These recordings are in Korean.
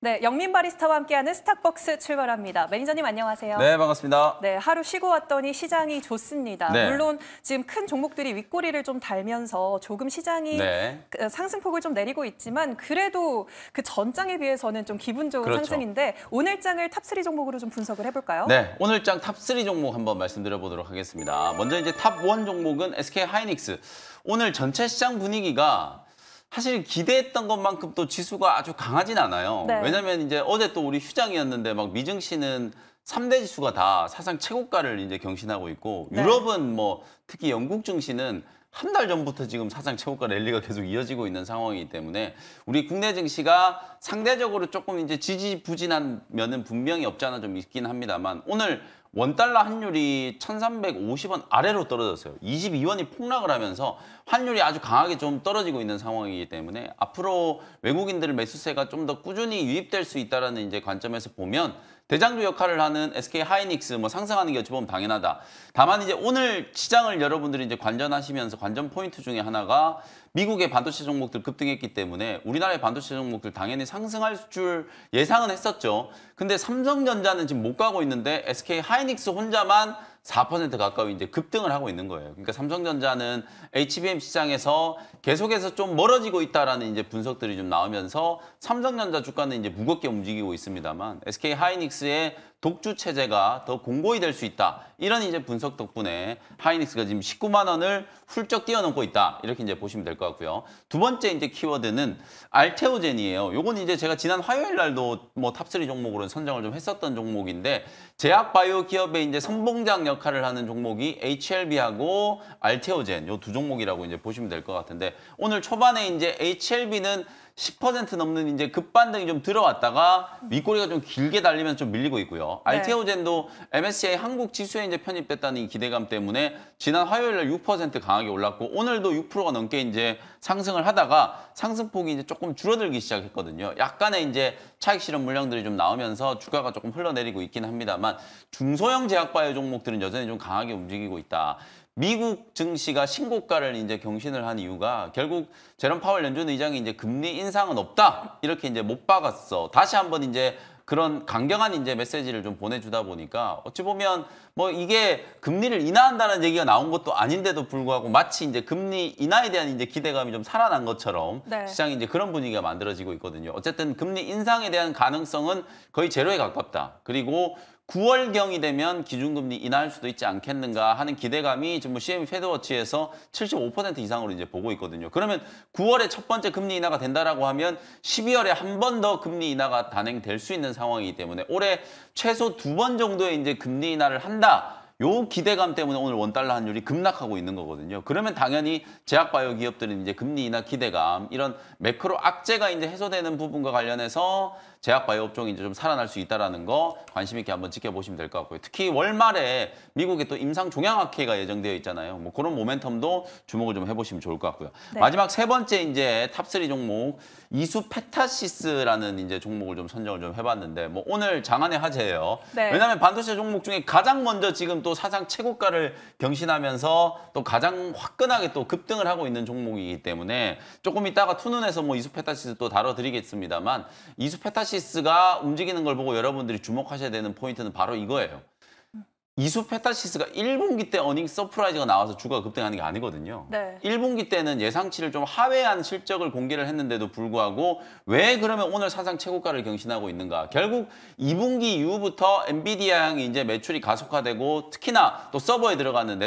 네, 영민 바리스타와 함께하는 스탁벅스 출발합니다. 매니저님 안녕하세요. 네, 반갑습니다. 네, 하루 쉬고 왔더니 시장이 좋습니다. 네. 물론 지금 큰 종목들이 윗꼬리를 좀 달면서 조금 시장이 네. 상승폭을 좀 내리고 있지만 그래도 그 전장에 비해서는 좀 기분 좋은 그렇죠. 상승인데 오늘 장을 탑3 종목으로 좀 분석을 해볼까요? 네, 오늘 장 탑3 종목 한번 말씀드려 보도록 하겠습니다. 먼저 이제 탑1 종목은 SK 하이닉스. 오늘 전체 시장 분위기가 사실 기대했던 것만큼 또 지수가 아주 강하진 않아요. 네. 왜냐면 이제 어제 또 우리 휴장이었는데 막 미증시는 3대 지수가 다 사상 최고가를 이제 경신하고 있고 네. 유럽은 뭐 특히 영국 증시는 한 달 전부터 지금 사상 최고가 랠리가 계속 이어지고 있는 상황이기 때문에 우리 국내 증시가 상대적으로 조금 이제 지지부진한 면은 분명히 없지 않아 좀 있긴 합니다만 오늘 원달러 환율이 1,350원 아래로 떨어졌어요. 22원이 폭락을 하면서 환율이 아주 강하게 좀 떨어지고 있는 상황이기 때문에 앞으로 외국인들 매수세가 좀 더 꾸준히 유입될 수 있다는 이제 관점에서 보면 대장주 역할을 하는 SK 하이닉스 뭐 상승하는 게 어찌 보면 당연하다. 다만 이제 오늘 시장을 여러분들이 이제 관전하시면서 관전 포인트 중에 하나가 미국의 반도체 종목들 급등했기 때문에 우리나라의 반도체 종목들 당연히 상승할 줄 예상은 했었죠. 근데 삼성전자는 지금 못 가고 있는데 SK 하이닉스 혼자만 4% 가까이 이제 급등을 하고 있는 거예요. 그러니까 삼성전자는 HBM 시장에서 계속해서 좀 멀어지고 있다라는 이제 분석들이 좀 나오면서 삼성전자 주가는 이제 무겁게 움직이고 있습니다만 SK 하이닉스의 독주 체제가 더 공고히 될 수 있다. 이런 이제 분석 덕분에 하이닉스가 지금 19만 원을 훌쩍 뛰어넘고 있다. 이렇게 이제 보시면 될 것 같고요. 두 번째 이제 키워드는 알테오젠이에요. 요건 이제 제가 지난 화요일 날도 뭐 탑3 종목으로 선정을 좀 했었던 종목인데 제약 바이오 기업의 이제 선봉장 역할을 하는 종목이 HLB하고 알테오젠 요 두 종목이라고 이제 보시면 될 것 같은데 오늘 초반에 이제 HLB는 10% 넘는 이제 급반등이 좀 들어왔다가 윗꼬리가 좀 길게 달리면 좀 밀리고 있고요. 네. 알테오젠도 MSCI 한국 지수에 이제 편입됐다는 이 기대감 때문에 지난 화요일 날 6% 강하게 올랐고 오늘도 6%가 넘게 이제 상승을 하다가 상승폭이 이제 조금 줄어들기 시작했거든요. 약간의 이제 차익 실현 물량들이 좀 나오면서 주가가 조금 흘러내리고 있긴 합니다만 중소형 제약바이오 종목들은 여전히 좀 강하게 움직이고 있다. 미국 증시가 신고가를 이제 경신을 한 이유가 결국 제롬 파월 연준 의장이 이제 금리 인상은 없다 이렇게 이제 못 박았어. 다시 한번 이제 그런 강경한 이제 메시지를 좀 보내주다 보니까 어찌 보면 뭐 이게 금리를 인하한다는 얘기가 나온 것도 아닌데도 불구하고 마치 이제 금리 인하에 대한 이제 기대감이 좀 살아난 것처럼 네. 시장이 이제 그런 분위기가 만들어지고 있거든요. 어쨌든 금리 인상에 대한 가능성은 거의 제로에 가깝다. 그리고 9월경이 되면 기준금리 인하할 수도 있지 않겠는가 하는 기대감이 지금 CME 패드워치에서 75% 이상으로 이제 보고 있거든요. 그러면 9월에 첫 번째 금리 인하가 된다라고 하면 12월에 한 번 더 금리 인하가 단행될 수 있는 상황이기 때문에 올해 최소 2번 정도의 이제 금리 인하를 한다. 요 기대감 때문에 오늘 원달러 환율이 급락하고 있는 거거든요. 그러면 당연히 제약바이오 기업들은 이제 금리 인하 기대감, 이런 매크로 악재가 이제 해소되는 부분과 관련해서 제약바이오 업종이 이제 좀 살아날 수 있다라는 거 관심 있게 한번 지켜보시면 될 것 같고요. 특히 월말에 미국에 또 임상 종양학회가 예정되어 있잖아요. 뭐 그런 모멘텀도 주목을 좀 해보시면 좋을 것 같고요. 네. 마지막 세 번째 이제 탑3 종목 이수페타시스라는 이제 종목을 좀 선정을 좀 해봤는데 뭐 오늘 장안의 화제예요. 네. 왜냐하면 반도체 종목 중에 가장 먼저 지금 또 사상 최고가를 경신하면서 또 가장 화끈하게 또 급등을 하고 있는 종목이기 때문에 조금 이따가 투눈에서 뭐 이수페타시스 또 다뤄드리겠습니다만 이수페타시스가 움직이는 걸 보고 여러분들이 주목하셔야 되는 포인트는 바로 이거예요. 이수페타시스가 1분기 때 어닝 서프라이즈가 나와서 주가가 급등하는 게 아니거든요. 네. 1분기 때는 예상치를 좀 하회한 실적을 공개를 했는데도 불구하고 왜 그러면 오늘 사상 최고가를 경신하고 있는가? 결국 2분기 이후부터 엔비디아향이 이제 매출이 가속화되고 특히나 또 서버에 들어가는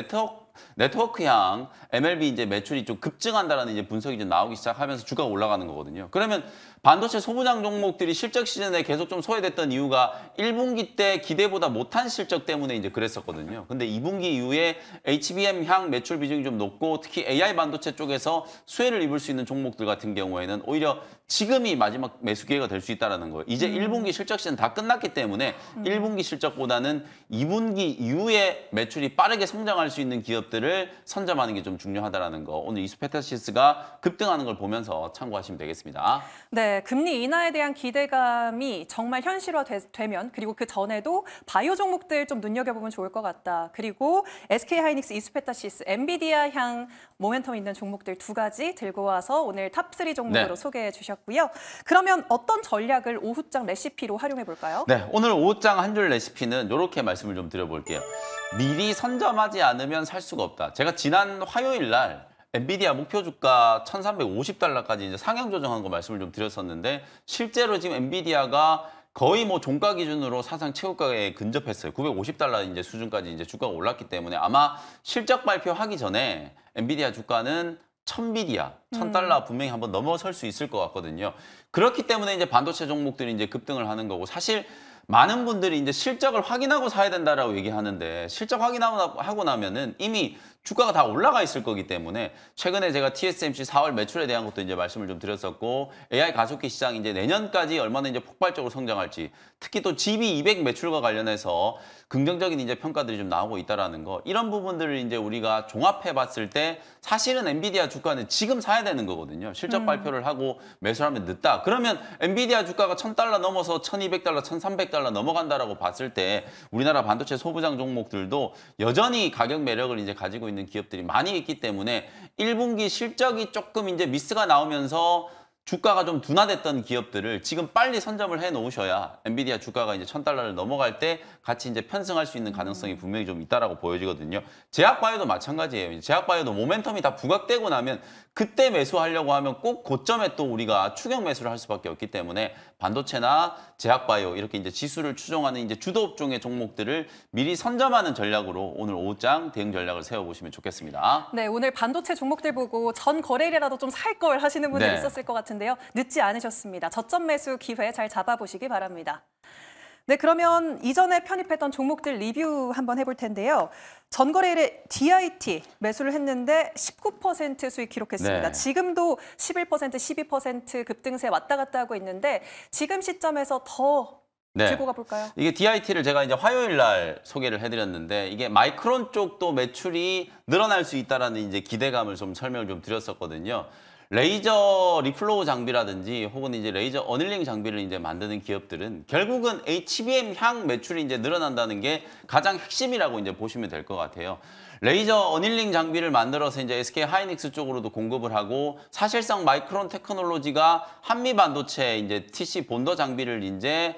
네트워크향 MLB 이제 매출이 좀 급증한다라는 이제 분석이 좀 나오기 시작하면서 주가가 올라가는 거거든요. 그러면 반도체 소부장 종목들이 실적 시즌에 계속 좀 소외됐던 이유가 1분기 때 기대보다 못한 실적 때문에 이제 그랬었거든요. 근데 2분기 이후에 HBM향 매출 비중이 좀 높고 특히 AI 반도체 쪽에서 수혜를 입을 수 있는 종목들 같은 경우에는 오히려 지금이 마지막 매수 기회가 될 수 있다는 거예요. 이제 1분기 실적 시즌 다 끝났기 때문에 1분기 실적보다는 2분기 이후에 매출이 빠르게 성장할 수 있는 기업들을 선점하는 게 좀 중요하다는 거. 오늘 이수페타시스가 급등하는 걸 보면서 참고하시면 되겠습니다. 네. 네, 금리 인하에 대한 기대감이 정말 현실화되면 그리고 그 전에도 바이오 종목들 좀 눈여겨보면 좋을 것 같다. 그리고 SK하이닉스, 이수페타시스, 엔비디아 향 모멘텀 있는 종목들 두 가지 들고 와서 오늘 탑3 종목으로 네. 소개해 주셨고요. 그러면 어떤 전략을 오후장 레시피로 활용해 볼까요? 네, 오늘 오후장 한 줄 레시피는 이렇게 말씀을 좀 드려볼게요. 미리 선점하지 않으면 살 수가 없다. 제가 지난 화요일 날 엔비디아 목표 주가 1,350달러까지 이제 상향 조정한 거 말씀을 좀 드렸었는데 실제로 지금 엔비디아가 거의 뭐 종가 기준으로 사상 최고가에 근접했어요. 950달러 이제 수준까지 이제 주가가 올랐기 때문에 아마 실적 발표하기 전에 엔비디아 주가는 1,000달러 분명히 한번 넘어설 수 있을 것 같거든요. 그렇기 때문에 이제 반도체 종목들이 이제 급등을 하는 거고 사실 많은 분들이 이제 실적을 확인하고 사야 된다라고 얘기하는데 실적 확인하고 나면은 이미 주가가 다 올라가 있을 거기 때문에 최근에 제가 TSMC 4월 매출에 대한 것도 이제 말씀을 좀 드렸었고 AI 가속기 시장 이제 내년까지 얼마나 이제 폭발적으로 성장할지 특히 또 GB200 매출과 관련해서 긍정적인 이제 평가들이 좀 나오고 있다라는 거 이런 부분들을 이제 우리가 종합해 봤을 때 사실은 엔비디아 주가는 지금 사야 되는 거거든요. 실적 발표를 하고 매수하면 늦다. 그러면 엔비디아 주가가 1,000달러 넘어서 1,200달러, 1,300달러 넘어간다라고 봤을 때 우리나라 반도체 소부장 종목들도 여전히 가격 매력을 이제 가지고 있는 기업들이 많이 있기 때문에 1분기 실적이 조금 이제 미스가 나오면서 주가가 좀 둔화됐던 기업들을 지금 빨리 선점을 해 놓으셔야 엔비디아 주가가 이제 1,000달러를 넘어갈 때 같이 이제 편승할 수 있는 가능성이 분명히 좀 있다라고 보여지거든요. 제약바이오도 마찬가지예요. 제약바이오도 모멘텀이 다 부각되고 나면 그때 매수하려고 하면 꼭 고점에 또 우리가 추격 매수를 할 수밖에 없기 때문에 반도체나 제약바이오 이렇게 이제 지수를 추종하는 이제 주도 업종의 종목들을 미리 선점하는 전략으로 오늘 오후장 대응 전략을 세워보시면 좋겠습니다. 네, 오늘 반도체 종목들 보고 전 거래일이라도 좀 살 걸 하시는 분들 네. 있었을 것 같은데요. 늦지 않으셨습니다. 저점 매수 기회 잘 잡아보시기 바랍니다. 네, 그러면 이전에 편입했던 종목들 리뷰 한번 해볼 텐데요. 전거래일에 DIT 매수를 했는데 19% 수익 기록했습니다. 네. 지금도 11%, 12% 급등세 왔다 갔다 하고 있는데 지금 시점에서 더 네. 들고 가볼까요? 이게 DIT를 제가 이제 화요일 날 소개를 해드렸는데 이게 마이크론 쪽도 매출이 늘어날 수 있다라는 이제 기대감을 좀 설명을 좀 드렸었거든요. 레이저 리플로우 장비라든지 혹은 이제 레이저 어닐링 장비를 이제 만드는 기업들은 결국은 HBM 향 매출이 이제 늘어난다는 게 가장 핵심이라고 이제 보시면 될 것 같아요. 레이저 어닐링 장비를 만들어서 이제 SK 하이닉스 쪽으로도 공급을 하고 사실상 마이크론 테크놀로지가 한미 반도체 이제 TC 본더 장비를 이제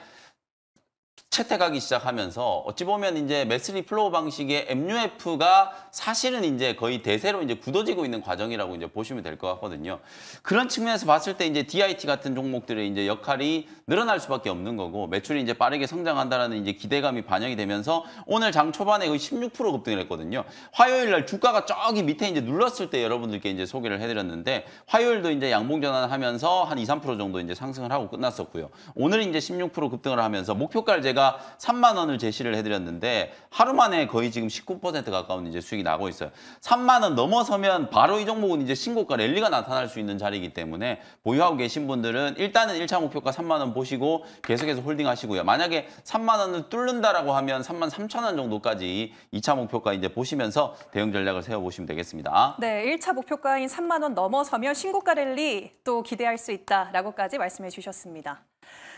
채택하기 시작하면서 어찌 보면 이제 매스리 플로우 방식의 MUF가 사실은 이제 거의 대세로 이제 굳어지고 있는 과정이라고 이제 보시면 될 것 같거든요. 그런 측면에서 봤을 때 이제 DIT 같은 종목들의 이제 역할이 늘어날 수밖에 없는 거고 매출이 이제 빠르게 성장한다라는 이제 기대감이 반영이 되면서 오늘 장 초반에 거의 16% 급등을 했거든요. 화요일 날 주가가 저기 밑에 이제 눌렀을 때 여러분들께 이제 소개를 해드렸는데 화요일도 이제 양봉 전환하면서 한 2, 3% 정도 이제 상승을 하고 끝났었고요. 오늘 이제 16% 급등을 하면서 목표가를 제가 3만 원을 제시를 해드렸는데 하루 만에 거의 지금 19% 가까운 이제 수익이 나고 있어요. 3만 원 넘어서면 바로 이 종목은 이제 신고가 랠리가 나타날 수 있는 자리이기 때문에 보유하고 계신 분들은 일단은 1차 목표가 3만 원 보시고 계속해서 홀딩하시고요. 만약에 3만 원을 뚫는다라고 하면 3만 3천 원 정도까지 2차 목표가 이제 보시면서 대응 전략을 세워보시면 되겠습니다. 네, 1차 목표가인 3만 원 넘어서면 신고가 랠리 또 기대할 수 있다라고까지 말씀해 주셨습니다.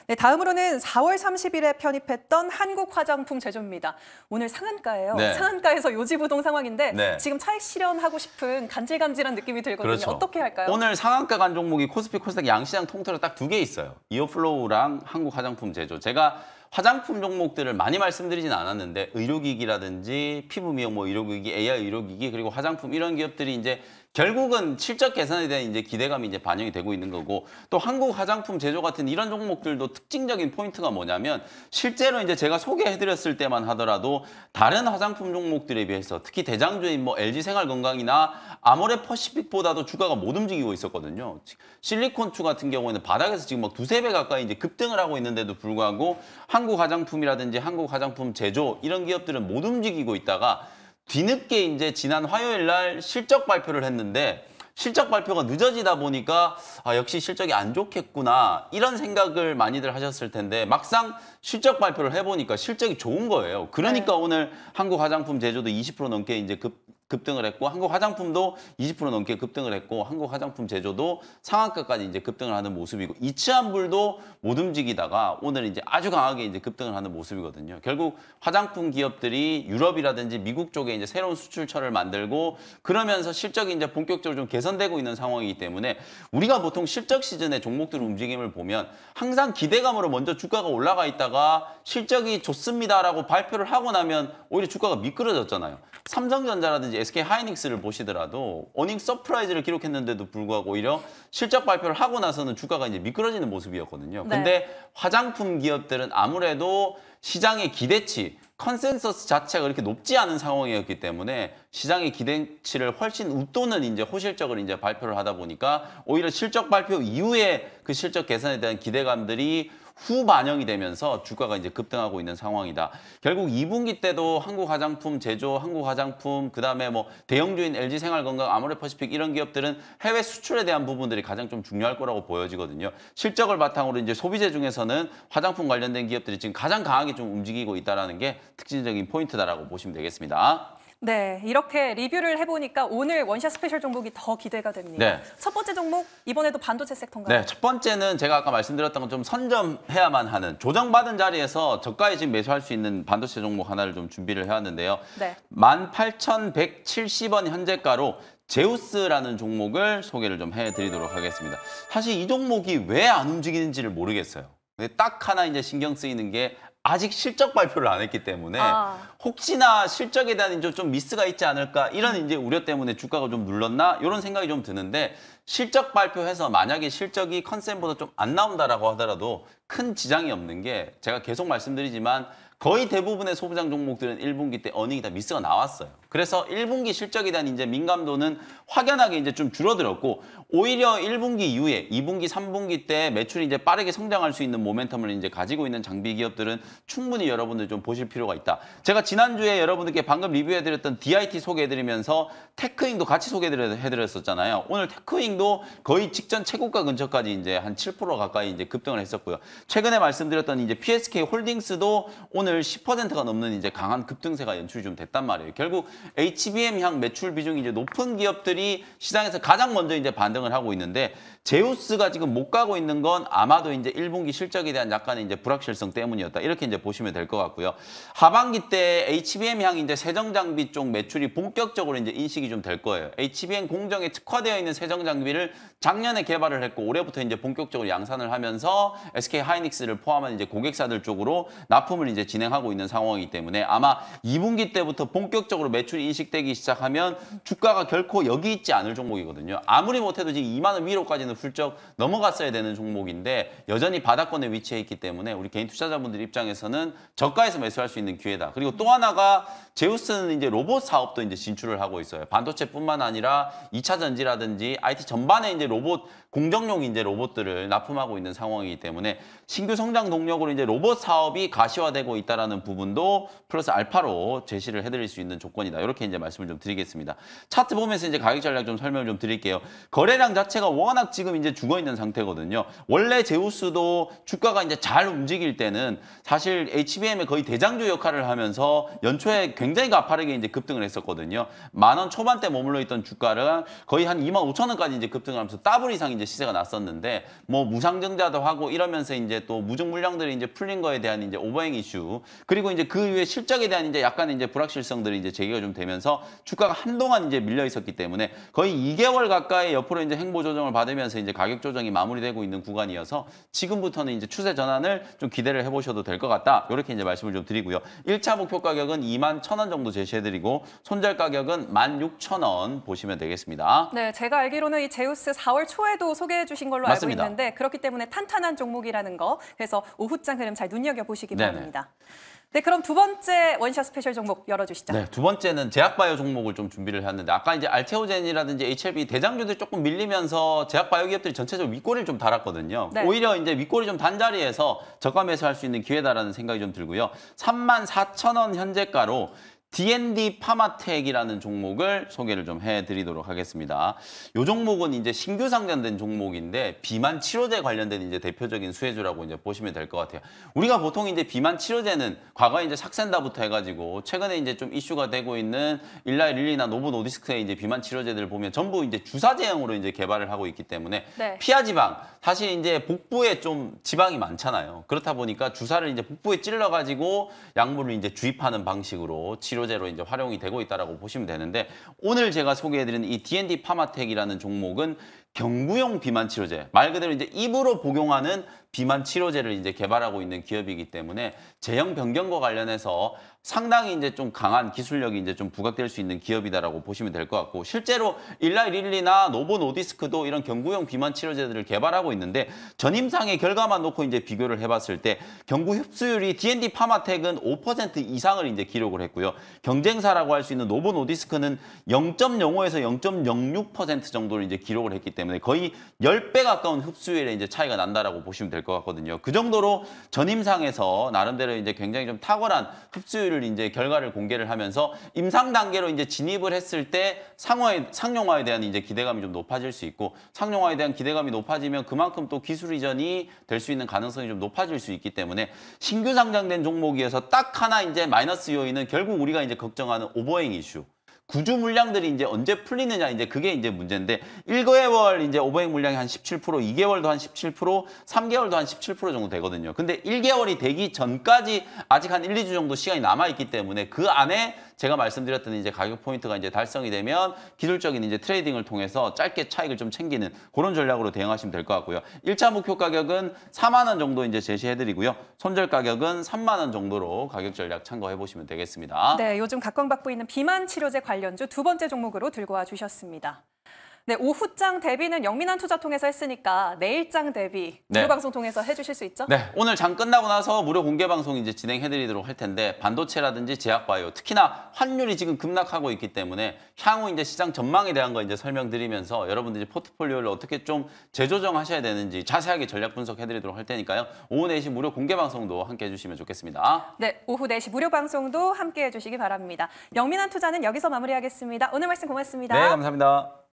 네, 다음으로는 4월 30일에 편입했던 한국 화장품 제조입니다. 오늘 상한가예요. 네. 상한가에서 요지부동 상황인데 네. 지금 차익 실현하고 싶은 간질간질한 느낌이 들거든요. 그렇죠. 어떻게 할까요? 오늘 상한가 간 종목이 코스피 코스닥 양시장 통틀어 딱 2개 있어요. 이어플로우랑 한국 화장품 제조. 제가 화장품 종목들을 많이 말씀드리진 않았는데 의료기기라든지 피부 미용 뭐 의료기기, AI 의료기기 그리고 화장품 이런 기업들이 이제 결국은 실적 개선에 대한 이제 기대감이 이제 반영이 되고 있는 거고 또 한국 화장품 제조 같은 이런 종목들도 특징적인 포인트가 뭐냐면 실제로 이제 제가 소개해드렸을 때만 하더라도 다른 화장품 종목들에 비해서 특히 대장주인 뭐 LG 생활건강이나 아모레 퍼시픽보다도 주가가 못 움직이고 있었거든요. 실리콘2 같은 경우에는 바닥에서 지금 막 2~3배 가까이 이제 급등을 하고 있는데도 불구하고 한국 화장품이라든지 한국 화장품 제조 이런 기업들은 못 움직이고 있다가 뒤늦게 이제 지난 화요일 날 실적 발표를 했는데 실적 발표가 늦어지다 보니까 역시 실적이 안 좋겠구나 이런 생각을 많이들 하셨을 텐데 막상 실적 발표를 해보니까 실적이 좋은 거예요. 그러니까 네. 오늘 한국 화장품 제조도 20% 넘게 이제 급등을 했고 한국 화장품도 20% 넘게 급등을 했고 한국 화장품 제조도 상한가까지 이제 급등을 하는 모습이고 이츠한불도 못 움직이다가 오늘 이제 아주 강하게 이제 급등을 하는 모습이거든요. 결국 화장품 기업들이 유럽이라든지 미국 쪽에 이제 새로운 수출처를 만들고 그러면서 실적이 이제 본격적으로 좀 개선되고 있는 상황이기 때문에 우리가 보통 실적 시즌에 종목들 움직임을 보면 항상 기대감으로 먼저 주가가 올라가 있다가 실적이 좋습니다라고 발표를 하고 나면 오히려 주가가 미끄러졌잖아요. 삼성전자라든지 SK하이닉스를 보시더라도 어닝 서프라이즈를 기록했는데도 불구하고 오히려 실적 발표를 하고 나서는 주가가 이제 미끄러지는 모습이었거든요. 네. 근데 화장품 기업들은 아무래도 시장의 기대치, 컨센서스 자체가 그렇게 높지 않은 상황이었기 때문에 시장의 기대치를 훨씬 웃도는 이제 호실적을 이제 발표를 하다 보니까 오히려 실적 발표 이후에 그 실적 개선에 대한 기대감들이 후 반영이 되면서 주가가 이제 급등하고 있는 상황이다. 결국 2분기 때도 한국 화장품 제조, 한국 화장품, 그다음에 뭐 대형주인 LG생활건강, 아모레퍼시픽 이런 기업들은 해외 수출에 대한 부분들이 가장 좀 중요할 거라고 보여지거든요. 실적을 바탕으로 이제 소비재 중에서는 화장품 관련된 기업들이 지금 가장 강하게 좀 움직이고 있다라는 게 특징적인 포인트다라고 보시면 되겠습니다. 네, 이렇게 리뷰를 해보니까 오늘 원샷 스페셜 종목이 더 기대가 됩니다. 네. 첫 번째 종목, 이번에도 반도체 섹터인가요? 네, 첫 번째는 제가 아까 말씀드렸던 건 좀 선점해야만 하는 조정받은 자리에서 저가에 지금 매수할 수 있는 반도체 종목 하나를 좀 준비를 해왔는데요. 네. 18,170원 현재가로 제우스라는 종목을 소개를 좀 해드리도록 하겠습니다. 사실 이 종목이 왜 안 움직이는지를 모르겠어요. 근데 딱 하나 이제 신경 쓰이는 게 아직 실적 발표를 안 했기 때문에 혹시나 실적에 대한 이제 좀 미스가 있지 않을까 이런 이제 우려 때문에 주가가 좀 눌렀나 이런 생각이 좀 드는데 실적 발표해서 만약에 실적이 컨센보다 좀 안 나온다라고 하더라도 큰 지장이 없는 게 제가 계속 말씀드리지만 거의 대부분의 소부장 종목들은 1분기 때 어닝이 다 미스가 나왔어요. 그래서 1분기 실적에 대한 이제 민감도는 확연하게 이제 좀 줄어들었고 오히려 1분기 이후에 2분기, 3분기 때 매출이 이제 빠르게 성장할 수 있는 모멘텀을 이제 가지고 있는 장비 기업들은 충분히 여러분들 좀 보실 필요가 있다. 제가 지난주에 여러분들께 방금 리뷰해드렸던 DIT 소개해드리면서 테크잉도 같이 소개해드렸었잖아요. 오늘 테크잉도 거의 직전 최고가 근처까지 이제 한 7% 가까이 이제 급등을 했었고요. 최근에 말씀드렸던 이제 PSK 홀딩스도 오늘 10%가 넘는 이제 강한 급등세가 연출이 좀 됐단 말이에요. 결국 HBM향 매출 비중이 이제 높은 기업들이 시장에서 가장 먼저 이제 반등을 하고 있는데 제우스가 지금 못 가고 있는 건 아마도 이제 1분기 실적에 대한 약간의 이제 불확실성 때문이었다. 이렇게 이제 보시면 될 것 같고요. 하반기 때 HBM향 이제 세정 장비 쪽 매출이 본격적으로 이제 인식이 좀 될 거예요. HBM 공정에 특화되어 있는 세정 장비를 작년에 개발을 했고 올해부터 이제 본격적으로 양산을 하면서 SK하이닉스를 포함한 이제 고객사들 쪽으로 납품을 이제 진행하고 있는 상황이기 때문에 아마 2분기 때부터 본격적으로 매출이 인식되기 시작하면 주가가 결코 여기 있지 않을 종목이거든요. 아무리 못해도 지금 2만 원 위로까지는 훌쩍 넘어갔어야 되는 종목인데 여전히 바닥권에 위치해 있기 때문에 우리 개인 투자자분들 입장에서는 저가에서 매수할 수 있는 기회다. 그리고 또 하나가 제우스는 이제 로봇 사업도 이제 진출을 하고 있어요. 반도체뿐만 아니라 2차 전지라든지 IT 전반에 이제 로봇 공정용 이제 로봇들을 납품하고 있는 상황이기 때문에 신규 성장 동력으로 이제 로봇 사업이 가시화되고 있다라는 부분도 플러스 알파로 제시를 해드릴 수 있는 조건이다. 이렇게 이제 말씀을 좀 드리겠습니다. 차트 보면서 이제 가격 전략 좀 설명을 좀 드릴게요. 거래량 자체가 워낙 지금 이제 죽어 있는 상태거든요. 원래 제우스도 주가가 이제 잘 움직일 때는 사실 HBM의 거의 대장주 역할을 하면서 연초에 굉장히 가파르게 이제 급등을 했었거든요. 10,000원 초반대 머물러 있던 주가를 거의 한 25,000원까지 이제 급등을 하면서 더블 이상 이제 시세가 났었는데 뭐 무상증자도 하고 이러면서 이제 또 무증 물량들이 이제 풀린 거에 대한 이제 오버행 이슈 그리고 이제 그 이후에 실적에 대한 이제 약간의 이제 불확실성들이 이제 제기가 좀 되면서 주가가 한동안 이제 밀려 있었기 때문에 거의 2개월 가까이 옆으로 이제 행보 조정을 받으면서 이제 가격 조정이 마무리되고 있는 구간이어서 지금부터는 이제 추세 전환을 좀 기대를 해보셔도 될 것 같다. 이렇게 이제 말씀을 좀 드리고요. 1차 목표 가격은 21,000원 정도 제시해드리고 손절 가격은 16,000원 보시면 되겠습니다. 네, 제가 알기로는 이 제우스 4월 초에도 소개해 주신 걸로 맞습니다. 알고 있는데 그렇기 때문에 탄탄한 종목이라는 거 그래서 오후장 흐름 잘 눈여겨보시기 네네. 바랍니다. 네, 그럼 두 번째 원샷 스페셜 종목 열어주시죠. 네, 두 번째는 제약바이오 종목을 좀 준비를 했는데 아까 이제 알테오젠이라든지 HLB 대장주들이 조금 밀리면서 제약바이오 기업들이 전체적으로 윗꼬리를 좀 달았거든요. 네. 오히려 이제 윗꼬리 좀 단 자리에서 저가 매수할 수 있는 기회다라는 생각이 좀 들고요. 34,000원 현재가로 D&D 파마텍이라는 종목을 소개를 좀 해드리도록 하겠습니다. 이 종목은 이제 신규 상장된 종목인데 비만 치료제 관련된 이제 대표적인 수혜주라고 이제 보시면 될 것 같아요. 우리가 보통 이제 비만 치료제는 과거에 이제 삭센다부터 해가지고 최근에 이제 좀 이슈가 되고 있는 일라이 릴리나 노보 노디스크의 이제 비만 치료제들을 보면 전부 이제 주사제형으로 이제 개발을 하고 있기 때문에 네. 피하 지방 사실 이제 복부에 좀 지방이 많잖아요. 그렇다 보니까 주사를 이제 복부에 찔러가지고 약물을 이제 주입하는 방식으로 치료제로 이제 활용이 되고 있다라고 보시면 되는데 오늘 제가 소개해드리는 이 D&D 파마텍이라는 종목은 경구용 비만 치료제 말 그대로 이제 입으로 복용하는 비만 치료제를 이제 개발하고 있는 기업이기 때문에 제형 변경과 관련해서 상당히 이제 좀 강한 기술력이 이제 좀 부각될 수 있는 기업이다라고 보시면 될 것 같고 실제로 일라이 릴리나 노보 노디스크도 이런 경구용 비만 치료제들을 개발하고 있는데 전임상의 결과만 놓고 이제 비교를 해봤을 때 경구 흡수율이 D&D 파마텍은 5% 이상을 이제 기록을 했고요. 경쟁사라고 할 수 있는 노보 노디스크는 0.05에서 0.06% 정도를 이제 기록을 했기 때문에 거의 10배 가까운 흡수율에 이제 차이가 난다라고 보시면 될 것 같거든요. 그 정도로 전임상에서 나름대로 이제 굉장히 좀 탁월한 흡수율을 이제 결과를 공개를 하면서 임상 단계로 이제 진입을 했을 때 상용화에 대한 이제 기대감이 좀 높아질 수 있고 상용화에 대한 기대감이 높아지면 그만큼 또 기술 이전이 될 수 있는 가능성이 좀 높아질 수 있기 때문에 신규 상장된 종목이어서 딱 하나 이제 마이너스 요인은 결국 우리가 이제 걱정하는 오버행 이슈. 구주 물량들이 이제 언제 풀리느냐 이제 그게 이제 문제인데 1개월 이제 오버행 물량이 한 17%, 2개월도 한 17%, 3개월도 한 17% 정도 되거든요. 근데 1개월이 되기 전까지 아직 한 1, 2주 정도 시간이 남아 있기 때문에 그 안에 제가 말씀드렸던 이제 가격 포인트가 이제 달성이 되면 기술적인 이제 트레이딩을 통해서 짧게 차익을 좀 챙기는 그런 전략으로 대응하시면 될 것 같고요. 1차 목표 가격은 4만 원 정도 이제 제시해 드리고요. 손절 가격은 3만 원 정도로 가격 전략 참고해 보시면 되겠습니다. 네, 요즘 각광받고 있는 비만 치료제 관련주 두 번째 종목으로 들고 와 주셨습니다. 네, 오후장 대비는 영민한 투자 통해서 했으니까 내일장 대비 네. 무료 방송 통해서 해주실 수 있죠? 네, 오늘 장 끝나고 나서 무료 공개 방송 이제 진행해드리도록 할 텐데 반도체라든지 제약바이오, 특히나 환율이 지금 급락하고 있기 때문에 향후 이제 시장 전망에 대한 거 이제 설명드리면서 여러분들이 포트폴리오를 어떻게 좀 재조정하셔야 되는지 자세하게 전략 분석해드리도록 할 테니까요. 오후 4시 무료 공개 방송도 함께 해주시면 좋겠습니다. 네, 오후 4시 무료 방송도 함께 해주시기 바랍니다. 영민한 투자는 여기서 마무리하겠습니다. 오늘 말씀 고맙습니다. 네, 감사합니다.